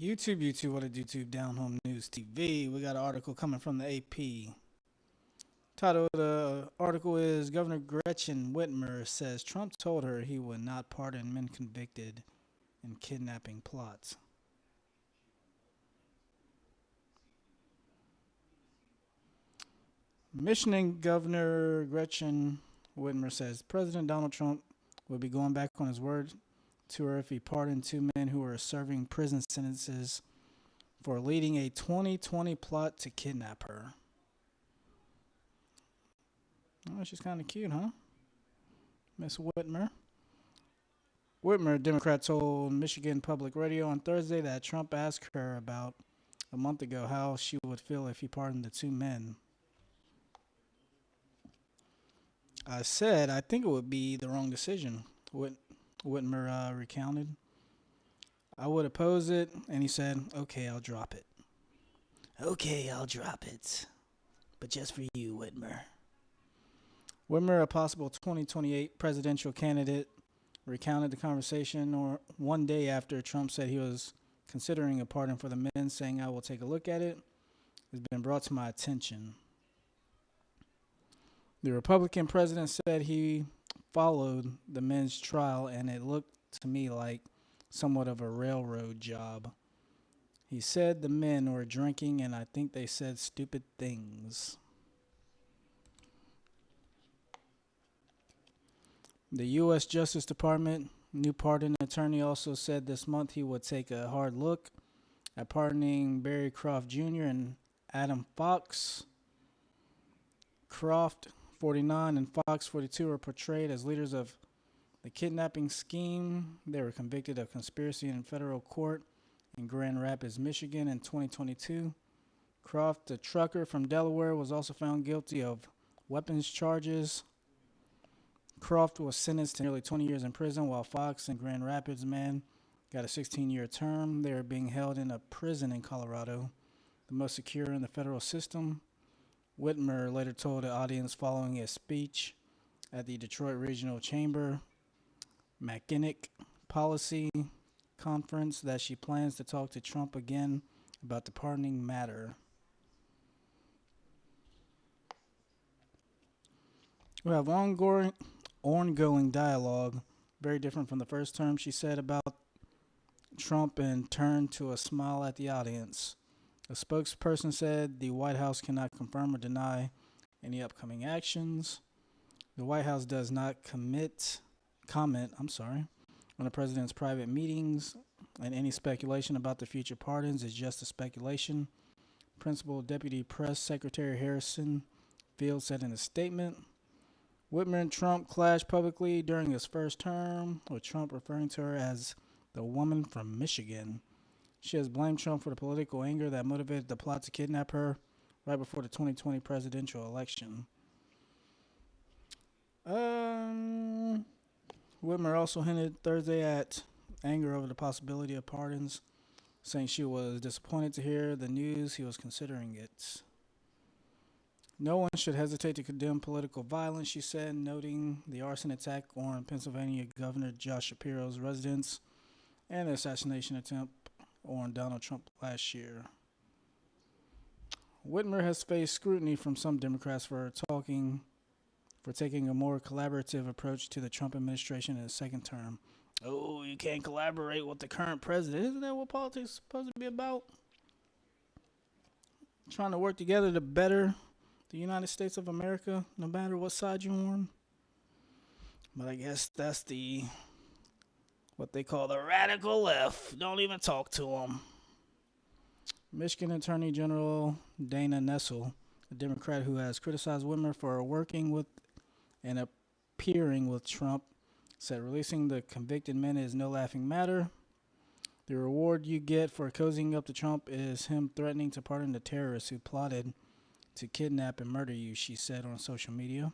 YouTube, what a YouTube Down Home News TV. We got an article coming from the AP. Title of the article is Governor Gretchen Whitmer says Trump told her he would not pardon men convicted in kidnapping plots. Michigan Governor Gretchen Whitmer says President Donald Trump will be going back on his word to her if he pardoned two men who were serving prison sentences for leading a 2020 plot to kidnap her. Oh, she's kind of cute, huh? Miss Whitmer. Whitmer, a Democrat, told Michigan Public Radio on Thursday that Trump asked her about a month ago how she would feel if he pardoned the two men. I said I think it would be the wrong decision, Whitmer recounted. I would oppose it, and he said, okay, I'll drop it. Okay, I'll drop it. But just for you, Whitmer. Whitmer, a possible 2028 presidential candidate, recounted the conversation one day after Trump said he was considering a pardon for the men, saying, I will take a look at it. It's been brought to my attention. The Republican president said he followed the men's trial, and it looked to me like somewhat of a railroad job. He said the men were drinking, and I think they said stupid things. The U.S. Justice Department new pardon attorney also said this month he would take a hard look at pardoning Barry Croft Jr. and Adam Fox. Croft, 49, and Fox, 42, were portrayed as leaders of the kidnapping scheme. They were convicted of conspiracy in federal court in Grand Rapids, Michigan in 2022. Croft, a trucker from Delaware, was also found guilty of weapons charges. Croft was sentenced to nearly 20 years in prison, while Fox and Grand Rapids man got a 16-year term. They are being held in a prison in Colorado, the most secure in the federal system. Whitmer later told the audience following a speech at the Detroit Regional Chamber McKinnick Policy Conference that she plans to talk to Trump again about the pardoning matter. We have ongoing dialogue, very different from the first term, she said about Trump, and turned to a smile at the audience. A spokesperson said the White House cannot confirm or deny any upcoming actions. The White House does not comment on the president's private meetings, and any speculation about the future pardons is just a speculation. Principal Deputy Press Secretary Harrison Field said in a statement. Whitmer and Trump clashed publicly during his first term, with Trump referring to her as the woman from Michigan. She has blamed Trump for the political anger that motivated the plot to kidnap her right before the 2020 presidential election. Whitmer also hinted Thursday at anger over the possibility of pardons, saying she was disappointed to hear the news he was considering it. No one should hesitate to condemn political violence, she said, noting the arson attack on Pennsylvania Governor Josh Shapiro's residence and the assassination attempt on Donald Trump last year. Whitmer has faced scrutiny from some Democrats for taking a more collaborative approach to the Trump administration in his second term. Oh, you can't collaborate with the current president. Isn't that what politics is supposed to be about? Trying to work together to better the United States of America, no matter what side you're on. But I guess that's what they call the radical left. Don't even talk to them. Michigan Attorney General Dana Nessel, a Democrat who has criticized Whitmer for working with and appearing with Trump, said releasing the convicted men is no laughing matter. The reward you get for cozying up to Trump is him threatening to pardon the terrorists who plotted to kidnap and murder you, she said on social media.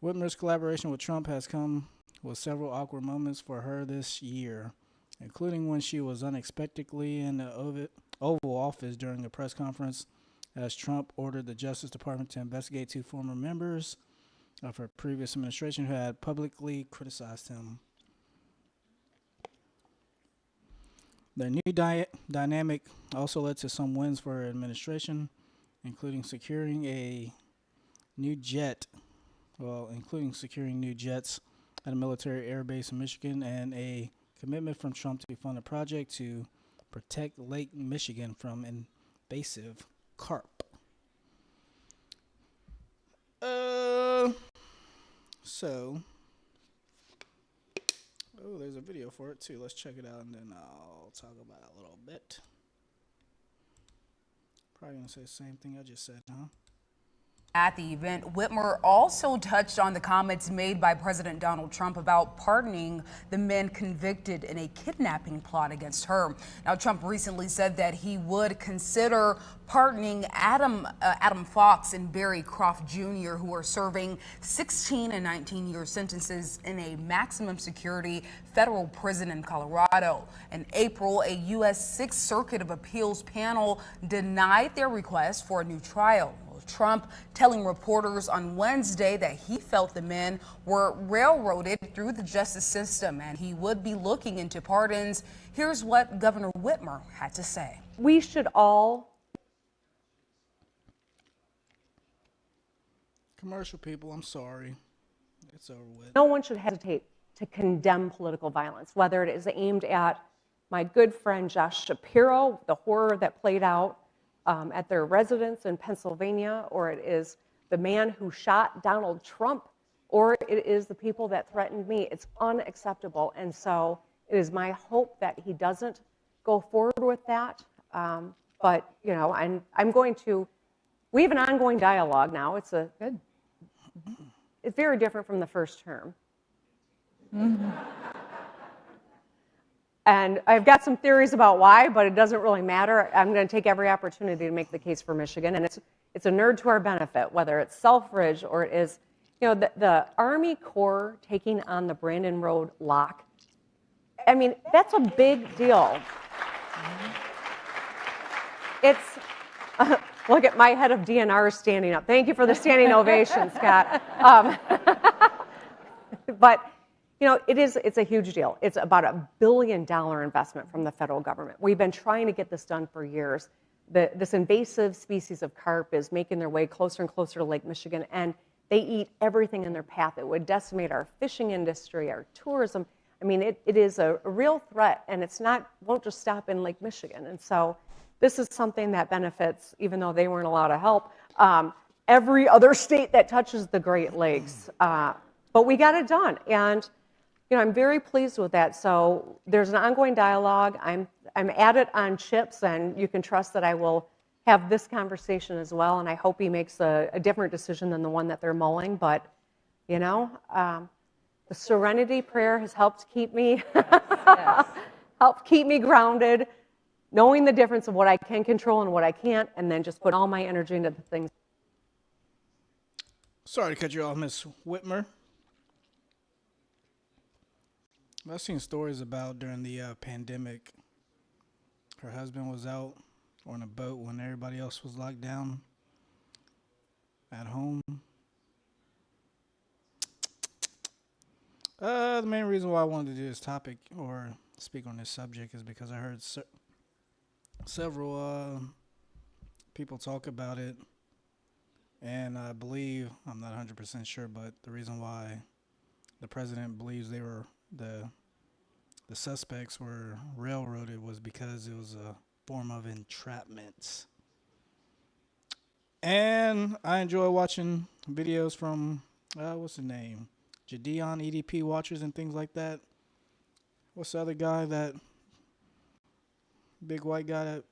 Whitmer's collaboration with Trump has come with several awkward moments for her this year, including when she was unexpectedly in the Oval Office during a press conference as Trump ordered the Justice Department to investigate two former members of her previous administration who had publicly criticized him. Their new dynamic also led to some wins for her administration, including securing a new jet, including securing new jets at a military air base in Michigan and a commitment from Trump to fund a project to protect Lake Michigan from invasive carp. Uh, so, there's a video for it too. Let's check it out and then I'll talk about it a little bit. Probably gonna say the same thing I just said, huh? At the event, Whitmer also touched on the comments made by President Donald Trump about pardoning the men convicted in a kidnapping plot against her. Now, Trump recently said that he would consider pardoning Adam Fox and Barry Croft Jr., who are serving 16 and 19-year sentences in a maximum security federal prison in Colorado. In April, a U.S. Sixth Circuit of Appeals panel denied their request for a new trial. Trump telling reporters on Wednesday that he felt the men were railroaded through the justice system and he would be looking into pardons. Here's what Governor Whitmer had to say. We should all. Commercial people, I'm sorry. It's over with. No one should hesitate to condemn political violence, whether it is aimed at my good friend Josh Shapiro, the horror that played out at their residence in Pennsylvania, or it is the man who shot Donald Trump, or it is the people that threatened me. It's unacceptable. And so it is my hope that he doesn't go forward with that. But, you know, I'm going to, we have an ongoing dialogue now. It's very different from the first term. And I've got some theories about why, but it doesn't really matter. I'm going to take every opportunity to make the case for Michigan, and it's a nerd to our benefit, whether it's Selfridge or it is, you know, the Army Corps taking on the Brandon Road lock. I mean, that's a big deal. It's, look at my head of DNR standing up. Thank you for the standing ovation, Scott. But you know, it's a huge deal. It's about $1 billion investment from the federal government. We've been trying to get this done for years. This invasive species of carp is making their way closer and closer to Lake Michigan, and they eat everything in their path. It would decimate our fishing industry, our tourism. I mean, it is a real threat, and won't just stop in Lake Michigan. And so this is something that benefits, even though they weren't allowed to help, every other state that touches the Great Lakes. But we got it done, and you know, I'm very pleased with that. So there's an ongoing dialogue. I'm at it on chips, and you can trust that I will have this conversation as well. And I hope he makes a different decision than the one that they're mulling. But, you know, the serenity prayer has helped keep me, helped keep me grounded, knowing the difference of what I can control and what I can't, and then just put all my energy into the things. Sorry to cut you off, Miss Whitmer. I've seen stories about during the pandemic, her husband was out on a boat when everybody else was locked down at home. The main reason why I wanted to do this topic or speak on this subject is because I heard several people talk about it, and I believe, I'm not 100% sure, but the reason why the president believes they were the suspects were railroaded was because it was a form of entrapment. And I enjoy watching videos from what's the name? Jadeon EDP watchers and things like that. What's the other guy, that big white guy that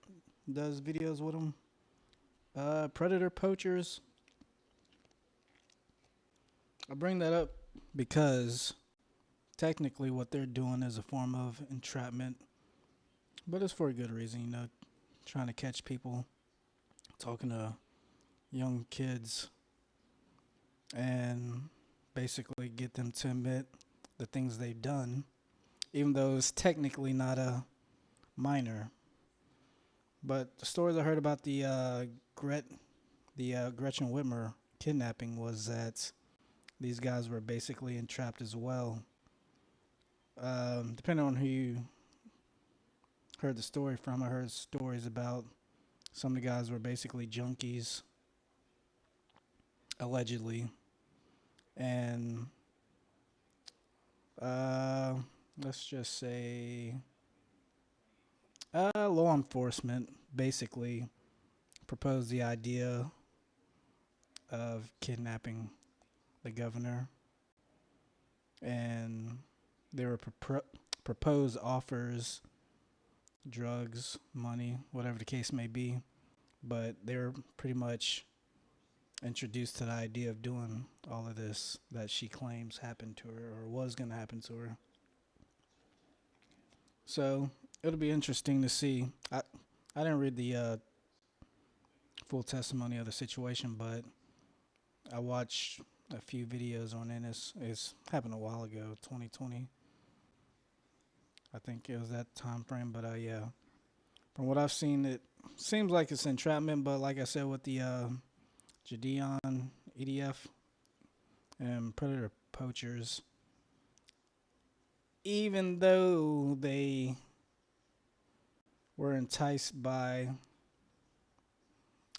does videos with him? Predator poachers. I bring that up because technically what they're doing is a form of entrapment, but it's for a good reason, you know, trying to catch people, talking to young kids, and basically get them to admit the things they've done, even though it's technically not a minor. But the stories I heard about the Gretchen Whitmer kidnapping was that these guys were basically entrapped as well. Depending on heard the story from. I heard stories about some of the guys were basically junkies, allegedly, and uh, let's just say law enforcement basically proposed the idea of kidnapping the governor, and there were proposed offers, drugs, money, whatever the case may be, but they were pretty much introduced to the idea of doing all of this that she claims happened to her or was going to happen to her. So it'll be interesting to see. I didn't read the full testimony of the situation, but I watched a few videos on it. It's happened a while ago, 2020. I think it was that time frame. But yeah, from what I've seen, it seems like it's entrapment. But like I said, with the Jadian EDF and predator poachers, even though they were enticed by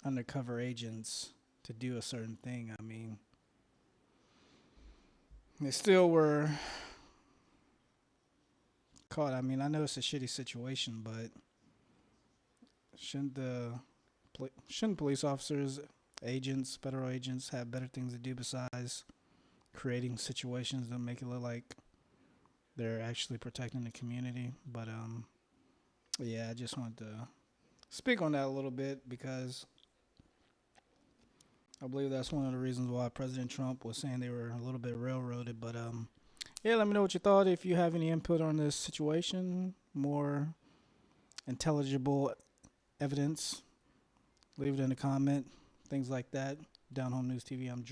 undercover agents to do a certain thing, I mean, they still were caught. I mean, I know it's a shitty situation, but shouldn't police officers, agents, federal agents have better things to do besides creating situations that make it look like they're actually protecting the community? But yeah, I just wanted to speak on that a little bit because I believe that's one of the reasons why President Trump was saying they were a little bit railroaded. But yeah, let me know what you thought. If you have any input on this situation, more intelligible evidence, leave it in the comment. Things like that. Down Home News TV. I'm